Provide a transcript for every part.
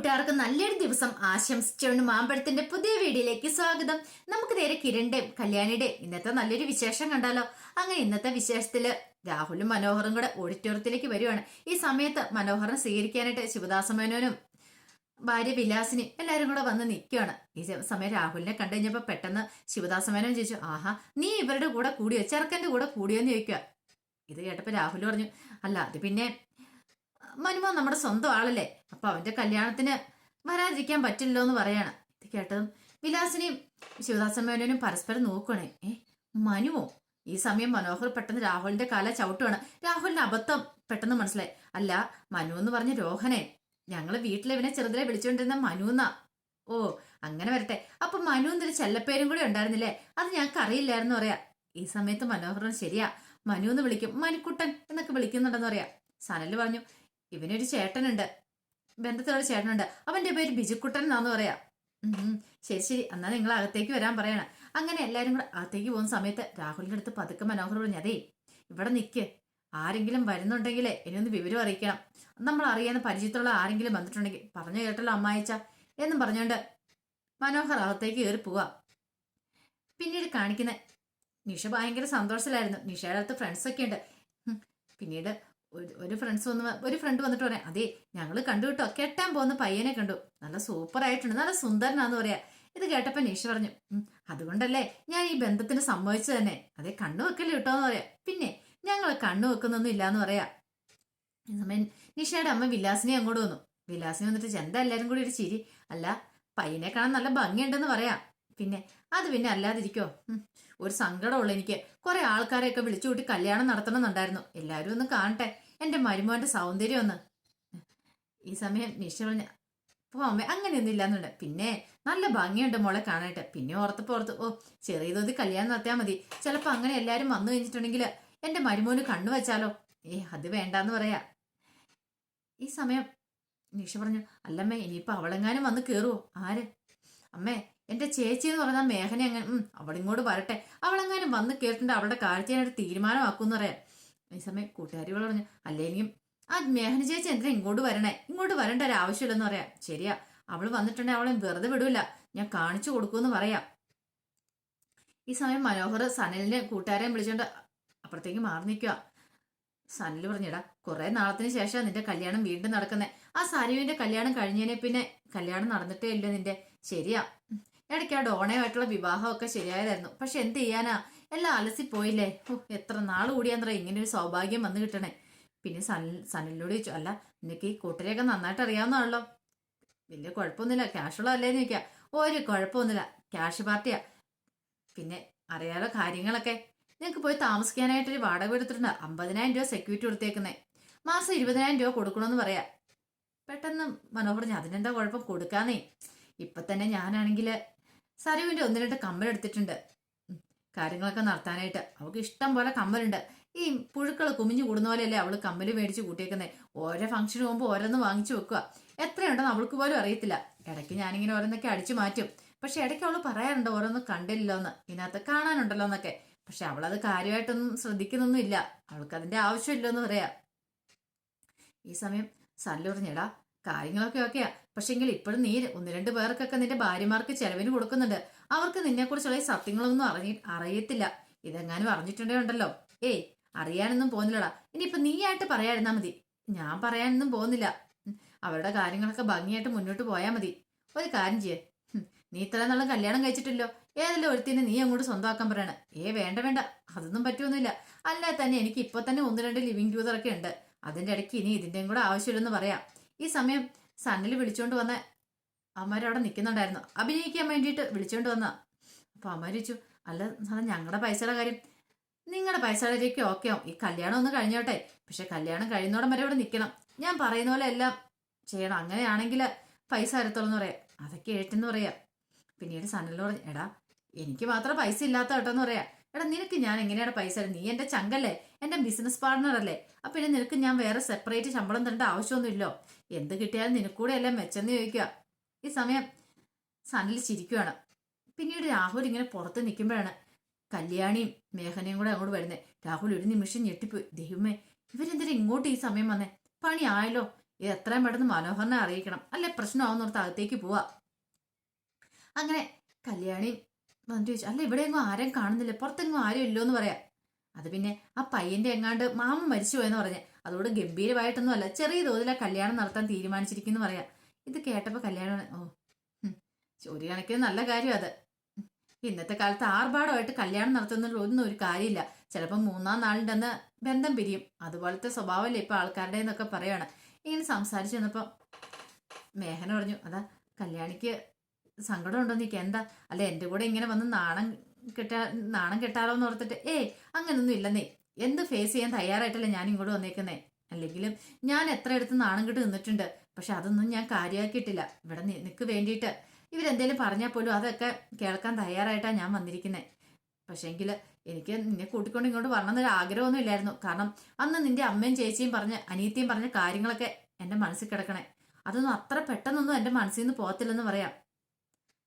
കൂട്ടുകാർക്ക് നല്ലൊരു ദിവസം ആശംസിച്ചുകൊണ്ട് മാമ്പഴത്തിന്റെ പുതിയ വീഡിയോയിലേക്ക് സ്വാഗതം. നമുക്ക് നേരെ കിരണിന്റെയും കല്യാണിയുടെയും ഇന്നത്തെ നല്ലൊരു വിശേഷം കണ്ടാലോ. അങ്ങനെ ഇന്നത്തെ വിശേഷത്തില് രാഹുലും മനോഹറും കൂടെ ഓഡിറ്റോറിയത്തിലേക്ക് വരുവാണ്. ഈ സമയത്ത് മനോഹറിനെ സ്വീകരിക്കാനായിട്ട് ശിവദാസ മേനോനും ഭാര്യ വിലാസിനും എല്ലാരും കൂടെ വന്ന് നിൽക്കുകയാണ്. ഈ സമയം രാഹുലിനെ കണ്ടു കഴിഞ്ഞപ്പോ പെട്ടെന്ന് ശിവദാസ മേനോൻ ചോദിച്ചു, ആഹാ, നീ ഇവരുടെ കൂടെ കൂടിയോ, ചെറുക്കന്റെ കൂടെ കൂടിയോന്ന് ചോദിക്കുക. ഇത് കേട്ടപ്പോ രാഹുൽ പറഞ്ഞു, അല്ല അത് പിന്നെ മനുമോ നമ്മുടെ സ്വന്തം ആളല്ലേ, അപ്പൊ അവന്റെ കല്യാണത്തിന് വരാതിരിക്കാൻ പറ്റില്ലോ എന്ന് പറയാണ്. ഇത് കേട്ടതും വിലാസിനെയും ശിവദാസ മേനോനും പരസ്പരം നോക്കുകയാണേ. മനുവോ? ഈ സമയം മനോഹർ പെട്ടെന്ന് രാഹുലിന്റെ കാല ചവിട്ടുവാണ്. രാഹുലിന്റെ അബദ്ധം പെട്ടെന്ന് മനസ്സിലായി. അല്ല, മനു എന്ന് പറഞ്ഞ രോഹനെ ഞങ്ങള് വീട്ടിലെ ഇവനെ ചെറുതിലെ വിളിച്ചുകൊണ്ടിരുന്ന മനു എന്നാ. ഓ, അങ്ങനെ വരട്ടെ. അപ്പൊ മനു എന്നൊരു ചെല്ലപ്പേരും കൂടെ ഉണ്ടായിരുന്നില്ലേ, അത് ഞങ്ങൾക്ക് അറിയില്ലായിരുന്നു പറയാ. ഈ സമയത്ത് മനോഹരൻ ശരിയാ, മനു എന്ന് വിളിക്കും, മനുക്കുട്ടൻ എന്നൊക്കെ വിളിക്കുന്നുണ്ടെന്ന് പറയാ. സനല് പറഞ്ഞു, ഇവനൊരു ചേട്ടനുണ്ട്, ബന്ധത്തിലുള്ള ചേട്ടനുണ്ട്, അവന്റെ പേര് ബിജുക്കുട്ടൻ എന്നാന്ന് പറയാ. ശരി ശരി, എന്നാ നിങ്ങൾ അകത്തേക്ക് വരാൻ പറയണ. അങ്ങനെ എല്ലാരും കൂടെ അകത്തേക്ക് പോകുന്ന സമയത്ത് രാഹുലിന്റെ അടുത്ത് പതുക്കെ മനോഹർ പറഞ്ഞു, അതേ ഇവിടെ നിക്ക്, ആരെങ്കിലും വരുന്നുണ്ടെങ്കിലേ ഇനിയൊന്ന് വിവരം അറിയിക്കണം. നമ്മൾ അറിയാവുന്ന പരിചയത്തുള്ള ആരെങ്കിലും വന്നിട്ടുണ്ടെങ്കിൽ പറഞ്ഞു കേട്ടല്ലോ അമ്മായിച്ച എന്നും പറഞ്ഞോണ്ട് മനോഹർ അകത്തേക്ക് കയറി പോവാ. പിന്നീട് കാണിക്കുന്ന നിഷ ഭയങ്കര സന്തോഷത്തിലായിരുന്നു. നിഷയുടെ അടുത്ത് ഫ്രണ്ട്സൊക്കെ ഉണ്ട്. പിന്നീട് ഒരു ഫ്രണ്ട് വന്നിട്ട് പറയാം, അതെ ഞങ്ങള് കണ്ടു കിട്ടോ, കെട്ടാൻ പോകുന്ന പയ്യനെ കണ്ടു, നല്ല സൂപ്പർ ആയിട്ടുണ്ട്, നല്ല സുന്ദരനാന്ന് പറയാ. ഇത് കേട്ടപ്പോ നിഷ പറഞ്ഞു, അതുകൊണ്ടല്ലേ ഞാൻ ഈ ബന്ധത്തിന് സമ്മതിച്ചു തന്നെ, അതെ കണ്ണു വെക്കല്ലേ കിട്ടോ എന്ന് പറയാ. പിന്നെ ഞങ്ങൾ കണ്ണു വെക്കുന്നൊന്നും ഇല്ലാന്ന് പറയാ. ഈ സമയം നിഷയുടെ അമ്മ വിലാസിനെ അങ്ങോട്ട് വന്നു. വിലാസിനെ വന്നിട്ട് ചെന്താ എല്ലാരും കൂടി ഒരു ചിരി. അല്ല, പയ്യനെ കാണാൻ നല്ല ഭംഗിയുണ്ടെന്ന് പറയാം. പിന്നെ അത് പിന്നെ അല്ലാതിരിക്കോ, ഒരു സങ്കടമുള്ള എനിക്ക് കുറെ ആൾക്കാരെയൊക്കെ വിളിച്ചു കൂട്ടി കല്യാണം നടത്തണമെന്നുണ്ടായിരുന്നു, എല്ലാരും ഒന്ന് കാണട്ടെ എന്റെ മരുമോന്റെ സൗന്ദര്യം ഒന്ന്. ഈ സമയം നിഷ പറഞ്ഞ, അപ്പൊ അമ്മ അങ്ങനെയൊന്നും ഇല്ലാന്നുണ്ട്, പിന്നെ നല്ല ഭംഗിയുണ്ട് മോളെ കാണാനായിട്ട്. പിന്നെ ഓർത്ത് ഓ ചെറിയ തോതിൽ കല്യാണം നടത്തിയാൽ മതി, ചിലപ്പോ അങ്ങനെ എല്ലാരും വന്നു കഴിഞ്ഞിട്ടുണ്ടെങ്കിൽ എന്റെ മരുമോന് കണ്ണു വെച്ചാലോ. അത് വേണ്ടാന്ന് പറയാ. ഈ സമയം നിഷ പറഞ്ഞു, അല്ലമ്മേ ഇനിയിപ്പൊ അവളെങ്ങാനും വന്ന് കേറുവോ? ആര്? അമ്മേ എന്റെ ചേച്ചി എന്ന് പറഞ്ഞാൽ മേഘന അങ്ങനെ അവളിങ്ങോട്ട് വരട്ടെ, അവളെങ്ങാനും വന്ന് കേട്ടിട്ടുണ്ട് അവളുടെ കാര്യത്തിനായിട്ട് തീരുമാനമാക്കും പറയാം. ഈ സമയം കൂട്ടുകാരികൾ പറഞ്ഞു, അല്ലെങ്കിലും ആ മേഘന ചേച്ചി എന്തിനാ ഇങ്ങോട്ട് വരണേ, ഇങ്ങോട്ട് വരേണ്ട ഒരു ആവശ്യമില്ലെന്ന് പറയാം. ശരിയാ, അവള് വന്നിട്ടുണ്ടെങ്കിൽ അവളെ വെറുതെ വിടൂല, ഞാൻ കാണിച്ചു കൊടുക്കൂന്ന് പറയാം. ഈ സമയം മനോഹർ സനലിനെ കൂട്ടുകാരെയും വിളിച്ചോണ്ട് അപ്പുറത്തേക്ക് മാറി നിൽക്കുക. സനല് പറഞ്ഞിടാ, കുറെ നാളത്തിന് ശേഷം നിന്റെ കല്യാണം വീണ്ടും നടക്കുന്നേ. ആ സരുവിന്റെ കല്യാണം കഴിഞ്ഞതിനെ പിന്നെ കല്യാണം നടന്നിട്ടേ ഇല്ല നിന്റെ. ശരിയാ, ഇടയ്ക്ക് ആ ഡോണയുമായിട്ടുള്ള വിവാഹമൊക്കെ ശരിയായതായിരുന്നു, പക്ഷെ എന്ത് ചെയ്യാനാ, എല്ലാം അലസിപ്പോയില്ലേ. എത്ര നാൾ കൂടിയാന്നറ ഇങ്ങനെ ഒരു സൗഭാഗ്യം വന്നു കിട്ടണേ. പിന്നെ സനലിനോട് ചോദിച്ചു, അല്ല നിനക്ക് ഈ കൂട്ടരെയൊക്കെ നന്നായിട്ട് അറിയാവുന്നതാണല്ലോ, വലിയ കുഴപ്പമൊന്നുമില്ല, ക്യാഷുള്ള അല്ലേന്ന് ചോദിക്കാം. ഒരു കുഴപ്പമൊന്നുമില്ല, ക്യാഷ് പാർട്ടിയാ, പിന്നെ അറിയാലോ കാര്യങ്ങളൊക്കെ. നിനക്ക് പോയി താമസിക്കാനായിട്ടൊരു വാടക എടുത്തിട്ടുണ്ട്, 50,000 രൂപ സെക്യൂരിറ്റി കൊടുത്തേക്കുന്നേ, മാസം 20,000 രൂപ കൊടുക്കണമെന്ന് പറയാ. പെട്ടെന്ന് മനോഹർ പറഞ്ഞു, അതിനെന്താ കുഴപ്പം, കൊടുക്കാന്നേ. ഇപ്പൊ തന്നെ ഞാനാണെങ്കിൽ സരുവിന്റെ 1-2 കമ്മലെടുത്തിട്ടുണ്ട് കാര്യങ്ങളൊക്കെ നടത്താനായിട്ട്. അവൾക്ക് ഇഷ്ടം പോലെ കമ്മലുണ്ട്. ഈ പുഴുക്കൾ കുമിഞ്ഞു കൂടുന്ന പോലെയല്ലേ അവള് കമ്മല് മേടിച്ച് കൂട്ടിയേക്കുന്നത്. ഓരോ ഫംഗ്ഷന് പോകുമ്പോൾ ഓരോന്ന് വാങ്ങിച്ചു വെക്കുക, എത്രയുണ്ടെന്ന് അവൾക്ക് പോലും അറിയത്തില്ല. ഇടയ്ക്ക് ഞാനിങ്ങനെ ഓരോന്നൊക്കെ അടിച്ചു മാറ്റും, പക്ഷെ ഇടയ്ക്ക് അവള് പറയാറുണ്ട് ഓരോന്നും കണ്ടില്ലല്ലോ എന്ന്, ഇതിനകത്ത് കാണാനുണ്ടല്ലോ എന്നൊക്കെ. പക്ഷെ അവളത് കാര്യമായിട്ടൊന്നും ശ്രദ്ധിക്കുന്നൊന്നും ഇല്ല, അവൾക്ക് അതിന്റെ ആവശ്യമില്ലോ എന്ന് പറയാ. ഈ സമയം സല്ല് പറഞ്ഞെടാ, കാര്യങ്ങളൊക്കെ ഓക്കെയാ, പക്ഷെങ്കിൽ ഇപ്പോഴും നീ 1-2 പേർക്കൊക്കെ നിന്റെ ഭാര്യമാർക്ക് ചെലവിന് കൊടുക്കുന്നുണ്ട്, അവർക്ക് നിന്നെ കുറിച്ചുള്ള സത്യങ്ങളൊന്നും അറിയത്തില്ല. ഇതെങ്ങാനും അറിഞ്ഞിട്ടുണ്ടേ ഉണ്ടല്ലോ, അറിയാനൊന്നും പോകുന്നില്ലടാ. ഇനിയിപ്പൊ നീ ആയിട്ട് പറയാതിരുന്നാ മതി, ഞാൻ പറയാനൊന്നും പോകുന്നില്ല. അവരുടെ കാര്യങ്ങളൊക്കെ ഭംഗിയായിട്ട് മുന്നോട്ട് പോയാൽ മതി. ഒരു കാര്യം ചെയ്യേ, നീ ഇത്ര നാളെ കല്യാണം കഴിച്ചിട്ടില്ലോ, ഏതെല്ലാം ഒരുത്തിന് നീ അങ്ങോട്ട് സ്വന്തമാക്കാൻ പറയണ. വേണ്ട വേണ്ട, അതൊന്നും പറ്റുമൊന്നുമില്ല. അല്ലാതെ തന്നെ എനിക്ക് ഇപ്പൊ തന്നെ 1-2 ലിവിങ് ടൂതറൊക്കെ ഉണ്ട്, അതിന്റെ ഇടയ്ക്ക് ഇനി ഇതിന്റെയും കൂടെ ആവശ്യമില്ലെന്ന് പറയാം. ഈ സമയം സണ്ണില് വിളിച്ചോണ്ട് വന്ന അമ്മരവിടെ നിൽക്കുന്നുണ്ടായിരുന്നു, അഭിനയിക്കാൻ വേണ്ടിയിട്ട് വിളിച്ചോണ്ട് വന്ന. അപ്പൊ അമ്മ ചോദിച്ചു, അല്ല ഞങ്ങളുടെ പൈസയുടെ കാര്യം? നിങ്ങളുടെ പൈസയിലേക്ക് ഓക്കെ ആവും, ഈ കല്യാണം ഒന്ന് കഴിഞ്ഞോട്ടെ, പക്ഷെ കല്യാണം കഴിയുന്നോടം വരെ ഇവിടെ നിൽക്കണം, ഞാൻ പറയുന്ന പോലെ എല്ലാം ചെയ്യണം, അങ്ങനെയാണെങ്കിൽ പൈസ തരത്തോളെന്ന് പറയാം. അതൊക്കെ ഏട്ടെന്ന് പറയാം. പിന്നീട് സനലിനോട് പറഞ്ഞു, എടാ എനിക്ക് മാത്രം പൈസ ഇല്ലാത്ത കേട്ടോന്ന് പറയാ. എടാ നിനക്ക് ഞാൻ എങ്ങനെയാണ് പൈസ, നീ എന്റെ ചങ്കല്ലേ, എന്റെ ബിസിനസ് പാർട്ണർ അല്ലേ, അപ്പൊ പിന്നെ നിനക്ക് ഞാൻ വേറെ സെപ്പറേറ്റ് ശമ്പളം തരേണ്ട ആവശ്യമൊന്നുമില്ലോ, എന്ത് കിട്ടിയാലും നിനക്കൂടെ അല്ലേ മെച്ചെന്ന് ചോദിക്കുക. ഈ സമയം സനൽ ചിരിക്കുവാണ്. പിന്നീട് രാഹുൽ ഇങ്ങനെ പുറത്ത് നിൽക്കുമ്പോഴാണ് കല്യാണിയും മേഘനയും കൂടെ അങ്ങോട്ട് വരുന്നത്. രാഹുൽ ഒരു നിമിഷം ഞെട്ടിപ്പോയി, ദൈവമേ ഇവരെന്തിനാ ഇങ്ങോട്ട് ഈ സമയം വന്നേ, പണി ആയല്ലോ, ഇത് എത്രയും പെട്ടെന്ന് മനോഹരനെ അറിയിക്കണം, അല്ലെ പ്രശ്നമാവുന്നോർത്ത് അകത്തേക്ക് പോവാ. അങ്ങനെ കല്യാണി വന്നിട്ട് ചോദിച്ചു, അല്ല ഇവിടെ എങ്ങും ആരും കാണുന്നില്ല, പുറത്തെങ്ങും ആരും ഇല്ലോ എന്ന് പറയാം. അത് പിന്നെ ആ പയ്യന്റെ എങ്ങാണ്ട് മാമ മരിച്ചു പോയെന്ന് പറഞ്ഞ്, അതോട് ഗംഭീരമായിട്ടൊന്നും അല്ല, ചെറിയ തോതിലെ കല്യാണം നടത്താൻ തീരുമാനിച്ചിരിക്കുന്നു പറയാം. ഇത് കേട്ടപ്പോ കല്യാണം ഒരു കണക്കിന് നല്ല കാര്യം അത്. ഇന്നത്തെ കാലത്ത് ആർഭാടമായിട്ട് കല്യാണം നടത്തുന്നതിൽ ഒന്നും ഒരു കാര്യമില്ല. ചിലപ്പോൾ മൂന്നാം നാളിൻ്റെ അന്ന് ബന്ധം പിരിയും. അതുപോലത്തെ സ്വഭാവമല്ലേ ഇപ്പൊ ആൾക്കാരുടെ എന്നൊക്കെ പറയാണ്. ഇങ്ങനെ സംസാരിച്ചു വന്നപ്പോ മേഘന പറഞ്ഞു, അതാ കല്യാണിക്ക് സങ്കടം ഉണ്ടോ നിൽക്കുക, എന്താ? അല്ല എന്റെ കൂടെ ഇങ്ങനെ വന്ന് നാണം കെട്ടാലോ എന്ന് ഓർത്തിട്ട് അങ്ങനൊന്നും ഇല്ലെന്നേ, എന്ത് ഫേസ് ചെയ്യാൻ തയ്യാറായിട്ടല്ലേ ഞാൻ ഇങ്ങോട്ട് വന്നേക്കുന്നേ. അല്ലെങ്കിലും ഞാൻ എത്ര എടുത്ത് നാണം കെട്ട് നിന്നിട്ടുണ്ട്, പക്ഷെ അതൊന്നും ഞാൻ കാര്യമാക്കിയിട്ടില്ല. ഇവിടെ നിനക്ക് വേണ്ടിയിട്ട് ഇവരെന്തേലും പറഞ്ഞാൽ പോലും അതൊക്കെ കേൾക്കാൻ തയ്യാറായിട്ടാണ് ഞാൻ വന്നിരിക്കുന്നത്. പക്ഷേങ്കിൽ എനിക്ക് നിന്നെ കൂട്ടിക്കൊണ്ട് ഇങ്ങോട്ട് വരണമെന്നൊരു ആഗ്രഹമൊന്നും ഇല്ലായിരുന്നു. കാരണം അന്ന് നിന്റെ അമ്മയും ചേച്ചിയും അനിയത്തിയും പറഞ്ഞ കാര്യങ്ങളൊക്കെ എൻ്റെ മനസ്സിൽ കിടക്കണേ, അതൊന്നും അത്ര പെട്ടെന്നൊന്നും എൻ്റെ മനസ്സിൽ നിന്ന് പോകത്തില്ലെന്ന് പറയാം.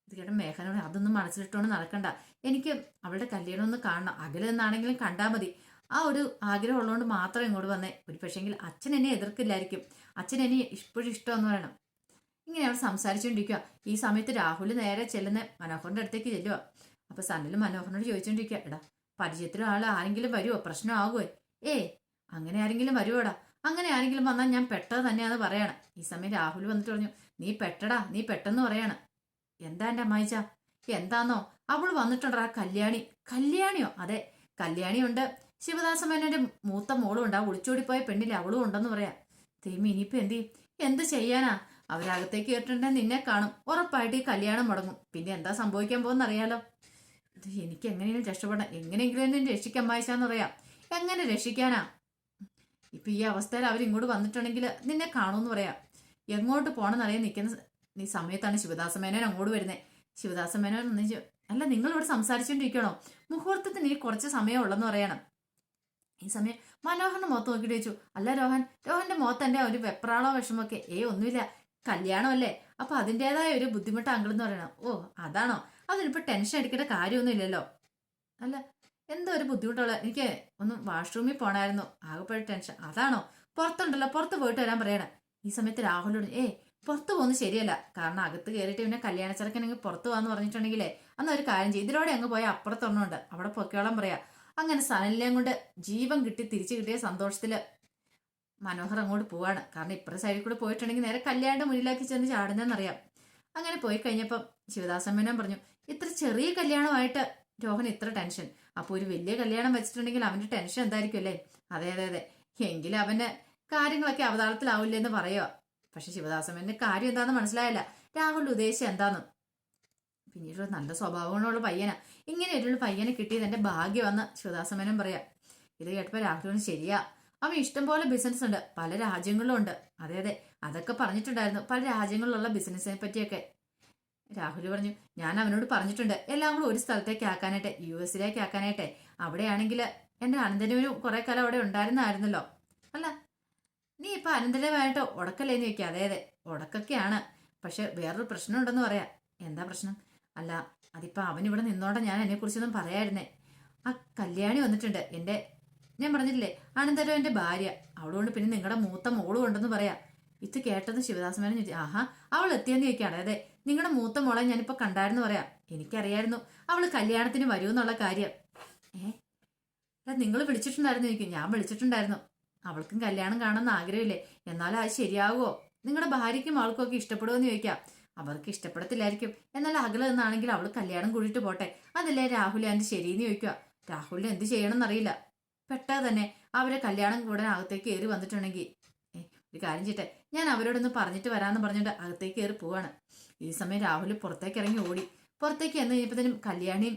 ഇത് കേട്ട മേഘനോട്, അതൊന്നും മനസ്സിലിട്ടുകൊണ്ട് നടക്കണ്ട, എനിക്ക് അവളുടെ കല്യാണം ഒന്ന് കാണണം, അകലെ നിന്നാണെങ്കിലും കണ്ടാൽ മതി, ആ ഒരു ആഗ്രഹം ഉള്ളതുകൊണ്ട് മാത്രം ഇങ്ങോട്ട് വന്നേ. ഒരു പക്ഷേങ്കിൽ അച്ഛൻ എന്നെ എതിർക്കില്ലായിരിക്കും, അച്ഛൻ എന്നെ ഇപ്പോഴും ഇഷ്ടമെന്ന് പറയണം. ഇങ്ങനെ അവൾ സംസാരിച്ചുകൊണ്ടിരിക്കുക. ഈ സമയത്ത് രാഹുൽ നേരെ ചെല്ലുന്ന മനോഹറിന്റെ അടുത്തേക്ക് ചെല്ലുക. അപ്പൊ സനൽ മനോഹറിനോട് ചോദിച്ചോണ്ടിരിക്കുക, എടാ പരിചയത്തിലുള്ള ആൾ ആരെങ്കിലും വരുമോ, പ്രശ്നമാകുമോ? അങ്ങനെ ആരെങ്കിലും വരുവോടാ? അങ്ങനെ ആരെങ്കിലും വന്നാൽ ഞാൻ പെട്ടത് തന്നെയാന്ന് പറയാണ്. ഈ സമയം രാഹുൽ വന്നിട്ട് പറഞ്ഞു, നീ പെട്ടടാ, നീ പെട്ടെന്ന് പറയാണ്. എന്താ എൻ്റെ അമ്മായിച്ച? എന്താന്നോ, അവൾ വന്നിട്ടുണ്ടാ കല്യാണി. കല്യാണിയോ? അതെ, കല്യാണിയുണ്ട്, ശിവദാസ മേനോന്റെ മൂത്ത മോളും ഉണ്ട്, ആ ഒളിച്ചോടിപ്പോയ പെണ്ണില്ലേ അവളും ഉണ്ടെന്ന് പറയാം. തേമി ഇനിയിപ്പോ എന്ത് ചെയ്യാനാ? അവരകത്തേക്ക് കേട്ടിട്ടുണ്ടെങ്കിൽ നിന്നെ കാണും, ഉറപ്പായിട്ട് ഈ കല്യാണം മുടങ്ങും. പിന്നെ എന്താ സംഭവിക്കാൻ പോകുന്ന അറിയാലോ. ഇത് എനിക്ക് എങ്ങനെയും രക്ഷപ്പെടാം, എങ്ങനെയെങ്കിലും എന്നെ രക്ഷിക്കാൻ അമ്മായിച്ചാന്ന് പറയാം. എങ്ങനെ രക്ഷിക്കാനാ? ഇപ്പൊ ഈ അവസ്ഥയിൽ അവരിങ്ങോട്ട് വന്നിട്ടുണ്ടെങ്കിൽ നിന്നെ കാണുമെന്ന് പറയാം. എങ്ങോട്ട് പോണെന്നറിയാൻ നിൽക്കുന്ന ഈ സമയത്താണ് ശിവദാസമേനോൻ അങ്ങോട്ട് വരുന്നത്. ശിവദാസമേനോൻ അല്ല, നിങ്ങൾ ഇവിടെ സംസാരിച്ചോണ്ടിരിക്കണോ? മുഹൂർത്തത്തിന് ഈ കുറച്ച് സമയം ഉള്ളെന്ന് പറയണം. ഈ സമയം മനോഹറിന്റെ മുഖത്ത് നോക്കിയിട്ട് ചോദിച്ചു, അല്ല രോഹന്റെ മുഖത്ത് എന്റെ ഒരു വെപ്രാളോ വിഷമൊക്കെ? ഒന്നുമില്ല, കല്യാണമല്ലേ, അപ്പൊ അതിൻ്റെതായ ഒരു ബുദ്ധിമുട്ട് അങ്കിളെന്ന് പറയണം. ഓ അതാണോ? അതിനിപ്പോ ടെൻഷൻ അടിക്കേണ്ട കാര്യമൊന്നും ഇല്ലല്ലോ. അല്ല എന്തോ ഒരു ബുദ്ധിമുട്ടുള്ള, എനിക്ക് ഒന്ന് വാഷ്റൂമിൽ പോണായിരുന്നു, ആകെപ്പോഴും ടെൻഷൻ. അതാണോ? പുറത്തുണ്ടല്ലോ, പുറത്ത് പോയിട്ട് വരാൻ പറയണം. ഈ സമയത്ത് രാഹുലോട്, പുറത്തു പോകുന്നത് ശരിയല്ല, കാരണം അകത്ത് കയറിയിട്ട് പിന്നെ കല്യാണ ചെറുക്കനെങ്കിൽ പുറത്തു പോകാന്ന് പറഞ്ഞിട്ടുണ്ടെങ്കിലേ അന്ന് ഒരു കാര്യം ചെയ്യും, ഇതിലൂടെ അങ്ങ് പോയാൽ അപ്പുറത്തൊന്നുണ്ട്, അവിടെ പൊക്കോളം പറയാ. അങ്ങനെ സനലിനെയും കൊണ്ട് ജീവൻ കിട്ടി തിരിച്ചു കിട്ടിയ സന്തോഷത്തില് മനോഹർ അങ്ങോട്ട് പോവാണ്. കാരണം ഇപ്പുറത്തെ സൈഡിൽ കൂടെ പോയിട്ടുണ്ടെങ്കിൽ നേരെ കല്യാണം മുന്നിലാക്കി ചെന്ന് ചാടുന്നതെന്നറിയാം. അങ്ങനെ പോയി കഴിഞ്ഞപ്പം ശിവദാസമ്മേനും പറഞ്ഞു, ഇത്ര ചെറിയ കല്യാണമായിട്ട് രോഹൻ ഇത്ര ടെൻഷൻ, അപ്പൊ ഒരു വലിയ കല്യാണം വെച്ചിട്ടുണ്ടെങ്കിൽ അവന്റെ ടെൻഷൻ എന്തായിരിക്കും അല്ലേ? അതെ അതെ അതെ, എങ്കിലും അവന്റെ കാര്യങ്ങളൊക്കെ അവതാളത്തിലാവില്ലേ എന്ന് പറയുക. പക്ഷെ ശിവദാസമ്മന്റെ കാര്യം എന്താണെന്ന് മനസ്സിലായില്ല, രാഹുലിന്റെ ഉദ്ദേശം എന്താന്ന്. പിന്നീട് നല്ല സ്വഭാവമുള്ള പയ്യനാ, ഇങ്ങനെ ഒരു പയ്യനെ കിട്ടിയത് എന്റെ ഭാഗ്യമെന്ന് ശിവദാസമ്മനും പറയാം. ഇത് കേട്ടപ്പോ രാഹുലിന് ശരിയാ, അവൻ ഇഷ്ടം പോലെ ബിസിനസ് ഉണ്ട്, പല രാജ്യങ്ങളിലും ഉണ്ട്. അതെ അതെ, അതൊക്കെ പറഞ്ഞിട്ടുണ്ടായിരുന്നു, പല രാജ്യങ്ങളിലുള്ള ബിസിനസിനെ പറ്റിയൊക്കെ. രാഹുൽ പറഞ്ഞു, ഞാൻ അവനോട് പറഞ്ഞിട്ടുണ്ട് എല്ലാം കൂടെ ഒരു സ്ഥലത്തേക്ക് ആക്കാനായിട്ട്, US ആക്കാനായിട്ടെ. അവിടെയാണെങ്കിൽ എന്റെ അനന്തരവനും കുറെ കാലം അവിടെ ഉണ്ടായിരുന്നായിരുന്നല്ലോ. അല്ല നീ ഇപ്പൊ അനന്തരമായിട്ട് ഉടക്കല്ലേന്ന് ചോദിക്കുക. അതെ അതെ, ഉടക്കൊക്കെയാണ്, പക്ഷെ വേറൊരു പ്രശ്നം ഉണ്ടെന്ന് പറയാം. എന്താ പ്രശ്നം? അല്ല അതിപ്പോ അവൻ ഇവിടെ നിന്നോടെ ഞാൻ എന്നെ കുറിച്ചൊന്നും പറയായിരുന്നേ. ആ കല്യാണി വന്നിട്ടുണ്ട്, ഞാൻ പറഞ്ഞില്ലേ അനന്തരവന്റെ ഭാര്യ, അവളുകൊണ്ട് പിന്നെ നിങ്ങളുടെ മൂത്ത മോളും ഉണ്ടെന്ന് പറയാ. ഇത് കേട്ടത് ശിവദാസമേനൻ ചോദിച്ചു, ആഹാ അവൾ എത്തിയെന്ന് ചോദിക്കുകയാണ്. അതെ, നിങ്ങളുടെ മൂത്ത മോളെ ഞാനിപ്പോ കണ്ടായിരുന്നു പറയാം. എനിക്കറിയായിരുന്നു അവള് കല്യാണത്തിന് വരുമെന്നുള്ള കാര്യം. നിങ്ങൾ വിളിച്ചിട്ടുണ്ടായിരുന്നു ചോദിക്കും. ഞാൻ വിളിച്ചിട്ടുണ്ടായിരുന്നു, അവൾക്കും കല്യാണം കാണുമെന്ന് ആഗ്രഹമില്ലേ, എന്നാലും അത് ശരിയാവുമോ? നിങ്ങളുടെ ഭാര്യയ്ക്കും അവൾക്കും ഒക്കെ ഇഷ്ടപ്പെടുമെന്ന് ചോദിക്കാം. അവർക്ക് ഇഷ്ടപ്പെടത്തില്ലായിരിക്കും, എന്നാൽ അകലെ നിന്നാണെങ്കിൽ അവൾ കല്യാണം കൂടിയിട്ട് പോട്ടെ, അതല്ലേ രാഹുൽ ആൻറ്റി ശരിയെന്ന് ചോദിക്കുക. രാഹുലിന് എന്ത് ചെയ്യണമെന്നറിയില്ല. പെട്ടെന്ന് തന്നെ അവരെ കല്യാണം കൂടാൻ അകത്തേക്ക് കയറി വന്നിട്ടുണ്ടെങ്കിൽ ഒരു കാര്യം ചെയ്യട്ടെ, ഞാൻ അവരോടൊന്ന് പറഞ്ഞിട്ട് വരാമെന്ന് പറഞ്ഞിട്ട് അകത്തേക്ക് കയറി പോവാണ്. ഈ സമയം രാഹുൽ പുറത്തേക്ക് ഇറങ്ങി ഓടി. പുറത്തേക്ക് എന്ന് കഴിഞ്ഞപ്പോഴത്തേനും കല്യാണിയും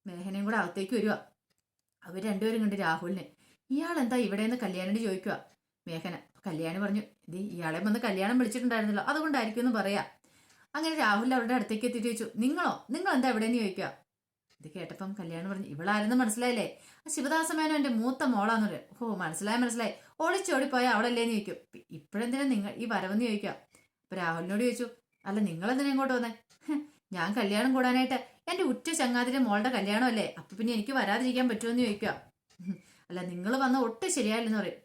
മേഹനയും കൂടെ അകത്തേക്ക് വരിക. അവർ രണ്ടുപേരും കണ്ട് രാഹുലിനെ. ഇയാൾ എന്താ ഇവിടെ നിന്ന് കല്യാണിയോട് ചോദിക്കുക. മേഘന. കല്യാണി പറഞ്ഞു, ഇത് ഇയാളെ വന്ന് കല്യാണം വിളിച്ചിട്ടുണ്ടായിരുന്നല്ലോ, അതുകൊണ്ടായിരിക്കും എന്ന് പറയാ. അങ്ങനെ രാഹുൽ അവരുടെ അടുത്തേക്ക് എത്തിയിട്ട് ചോദിച്ചു, നിങ്ങൾ എന്താ എവിടെയെന്ന് ചോദിക്കുക. ഇത് കേട്ടപ്പം കല്യാണി പറഞ്ഞു, ഇവളാരെന്ന് മനസ്സിലായില്ലേ? ആ ശിവദാസമേനോ എന്റെ മൂത്ത മോളാന്ന് പറയും. ഓ മനസ്സിലായി, ഓടിച്ചോടിപ്പോയ അവളല്ലേന്ന് ചോദിക്കും. ഇപ്പോഴെന്തിനാ നിങ്ങൾ ഈ വരവെന്ന് ചോദിക്കുക. അപ്പൊ രാഹുലിനോട് ചോദിച്ചു, അല്ല നിങ്ങളെന്തിനാ ഇങ്ങോട്ട് വന്നേ? ഞാൻ കല്യാണം കൂടാനായിട്ട്, എന്റെ ഉറ്റ ചങ്ങാതിന്റെ മോളുടെ കല്യാണം അല്ലേ, അപ്പൊ പിന്നെ എനിക്ക് വരാതിരിക്കാൻ പറ്റുമെന്ന് ചോദിക്കുക. അല്ല നിങ്ങൾ വന്ന ഒട്ടും ശരിയായില്ലെന്ന് പറയും.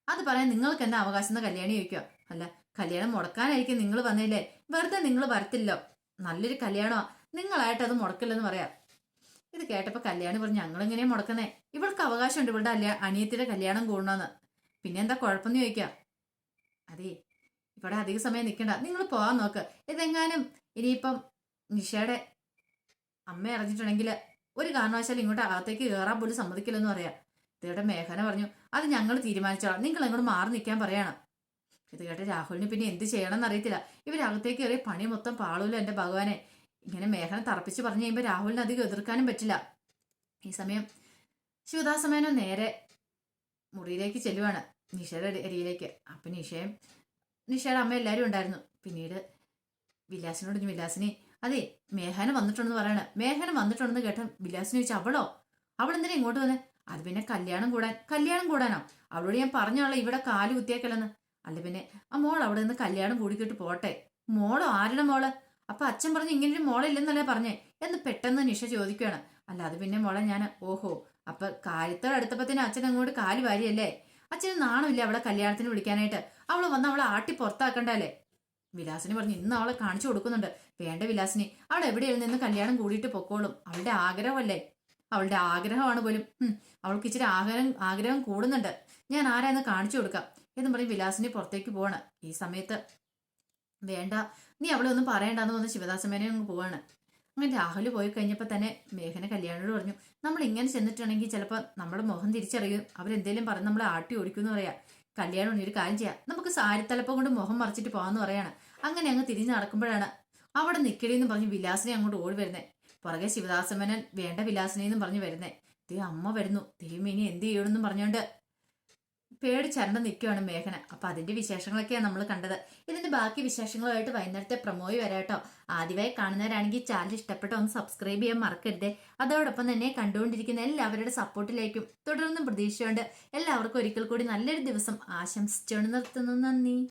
അത് പറയാൻ നിങ്ങൾക്ക് എന്താ അവകാശം എന്ന് കല്യാണി ചോദിക്കുക. അല്ല, കല്യാണം മുടക്കാനായിരിക്കും നിങ്ങൾ വന്നില്ലേ, വെറുതെ നിങ്ങൾ വരത്തില്ലോ, നല്ലൊരു കല്യാണമാ, നിങ്ങളായിട്ട് അത് മുടക്കില്ലെന്ന് പറയാം. ഇത് കേട്ടപ്പോ കല്യാണി പറഞ്ഞു, ഞങ്ങൾ എങ്ങനെയാ മുടക്കുന്നേ, ഇവൾക്ക് അവകാശമുണ്ട് ഇവളുടെ അനിയത്തിയുടെ കല്യാണം കൂടണമെന്ന്, പിന്നെ എന്താ കുഴപ്പമെന്ന് ചോദിക്കാം. അതെ, ഇവിടെ അധിക സമയം നിൽക്കണ്ട, നിങ്ങൾ പോവാൻ നോക്ക്. ഇതെങ്ങാനും ഇനിയിപ്പം നിഷയുടെ അമ്മ അറിഞ്ഞിട്ടുണ്ടെങ്കിൽ ഒരു കാരണവശാലും ഇങ്ങോട്ട് അകത്തേക്ക് കയറാൻ പോലും സമ്മതിക്കില്ലെന്ന് പറയാം. ഇതേടെ മേഘന പറഞ്ഞു, അത് ഞങ്ങൾ തീരുമാനിച്ചോളാം, നിങ്ങൾ അങ്ങോട്ട് മാറി നിൽക്കാൻ പറയാണ്. ഇത് കേട്ട് രാഹുലിന് പിന്നെ എന്ത് ചെയ്യണം എന്നറിയത്തില്ല. ഇവരകത്തേക്ക് കയറി പണി മൊത്തം പാളൂല്ലോ എന്റെ ഭഗവാനെ. ഇങ്ങനെ മേഘന തറപ്പിച്ച് പറഞ്ഞു കഴിയുമ്പോൾ രാഹുലിന് അധികം എതിർക്കാനും പറ്റില്ല. ഈ സമയം ശിവദാസമേനോ നേരെ മുറിയിലേക്ക് ചെല്ലുവാണ്, നിഷയുടെ അരിയിലേക്ക്. അപ്പൊ നിഷയുടെ അമ്മ എല്ലാവരും ഉണ്ടായിരുന്നു. പിന്നീട് വിലാസിനോട് വിലാസിനി, അതെ മേഘന വന്നിട്ടുണ്ടെന്ന് പറയണ. മേഘന വന്നിട്ടുണ്ടെന്ന് കേട്ട വിലാസിനെ ചോദിച്ചു, അവളെന്തിനാ ഇങ്ങോട്ട് വന്നേ? അത് പിന്നെ കല്യാണം കൂടാനോ? അവളോട് ഞാൻ പറഞ്ഞോളാം ഇവിടെ കാല് കുത്തിയേക്കല്ലെന്ന്. അല്ല പിന്നെ ആ മോൾ അവിടെ നിന്ന് കല്യാണം കൂടിക്കിട്ട് പോട്ടെ. മോളോ? ആരുടെ മോള്? അപ്പൊ അച്ഛൻ പറഞ്ഞു ഇങ്ങനൊരു മോളില്ലെന്നല്ലേ പറഞ്ഞേ എന്ന് പെട്ടെന്ന് നിഷ ചോദിക്കുകയാണ്. അല്ല അത് പിന്നെ മോളെ ഞാൻ, ഓഹോ, അപ്പൊ കാര്യത്തോട് അടുത്തപ്പത്തിന് അച്ഛൻ അങ്ങോട്ട് കാല് വാരിയല്ലേ? അച്ഛന് നാണമില്ല അവളെ കല്യാണത്തിന് വിളിക്കാനായിട്ട്? അവള് വന്ന് അവളെ ആട്ടി പുറത്താക്കണ്ടല്ലേ? വിലാസിനി പറഞ്ഞു, ഇന്ന് അവളെ കാണിച്ചു കൊടുക്കുന്നുണ്ട്. വേണ്ട വിലാസിനി, അവൾ എവിടെയിൽ നിന്ന് കല്യാണം കൂടിയിട്ട് പൊക്കോളും, അവളുടെ ആഗ്രഹമല്ലേ, അവളുടെ ആഗ്രഹമാണ് പോലും. അവൾക്ക് ഇച്ചിരി ആഗ്രഹം കൂടുന്നുണ്ട്, ഞാൻ ആരാന്ന് കാണിച്ചു കൊടുക്കാം എന്നും പറഞ്ഞ് വിലാസിനി പുറത്തേക്ക് പോവാണ്. ഈ സമയത്ത് വേണ്ട, നീ അവളെ ഒന്നും പറയണ്ടെന്ന് വന്ന് ശിവദാസമേനെ അങ്ങ് പോവാണ്. അങ്ങനെ രാഹുൽ പോയി കഴിഞ്ഞപ്പോൾ തന്നെ മേഘന കല്യാണോട് പറഞ്ഞു, നമ്മൾ ഇങ്ങനെ ചെന്നിട്ടുണ്ടെങ്കിൽ ചിലപ്പോൾ നമ്മുടെ മുഖം തിരിച്ചറിയും, അവരെന്തേലും പറഞ്ഞ് നമ്മളെ ആട്ടി ഓടിക്കുമെന്ന് പറയാം. കല്യാണം ഒരു കാര്യം ചെയ്യാം, നമുക്ക് സാരിത്തലപ്പം കൊണ്ട് മുഖം മറിച്ചിട്ട് പോകാമെന്ന് പറയാണ്. അങ്ങനെ അങ്ങ് തിരിഞ്ഞ് നടക്കുമ്പോഴാണ് അവിടെ നിക്കടിയെന്ന് പറഞ്ഞ് വിലാസിനെ അങ്ങോട്ട് ഓടി വരുന്നേ. പുറകെ ശിവദാസമേനൻ വേണ്ട വിലാസിനെന്നും പറഞ്ഞ് വരുന്നേ. ദേ അമ്മ വരുന്നു, ദൈവം ഇനി എന്ത് ചെയ്യണമെന്നും പറഞ്ഞുകൊണ്ട് പേടിച്ചരണ്ട് നിൽക്കുവാണ് മേഘന. അപ്പൊ അതിന്റെ വിശേഷങ്ങളൊക്കെയാണ് നമ്മൾ കണ്ടത്. ഇതിന്റെ ബാക്കി വിശേഷങ്ങളുമായിട്ട് വൈകുന്നേരത്തെ പ്രൊമോയി വരാട്ടോ. ആദ്യമായി കാണുന്നവരാണെങ്കിൽ ചാനൽ ഇഷ്ടപ്പെട്ട ഒന്ന് സബ്സ്ക്രൈബ് ചെയ്യാൻ മറക്കരുതേ. അതോടൊപ്പം തന്നെ കണ്ടുകൊണ്ടിരിക്കുന്ന എല്ലാവരുടെ സപ്പോർട്ടിലേക്കും തുടർന്നും പ്രതീക്ഷയുണ്ട്. എല്ലാവർക്കും ഒരിക്കൽ കൂടി നല്ലൊരു ദിവസം ആശംസിച്ചുകൊണ്ട് നിർത്തുന്നു. നന്ദി.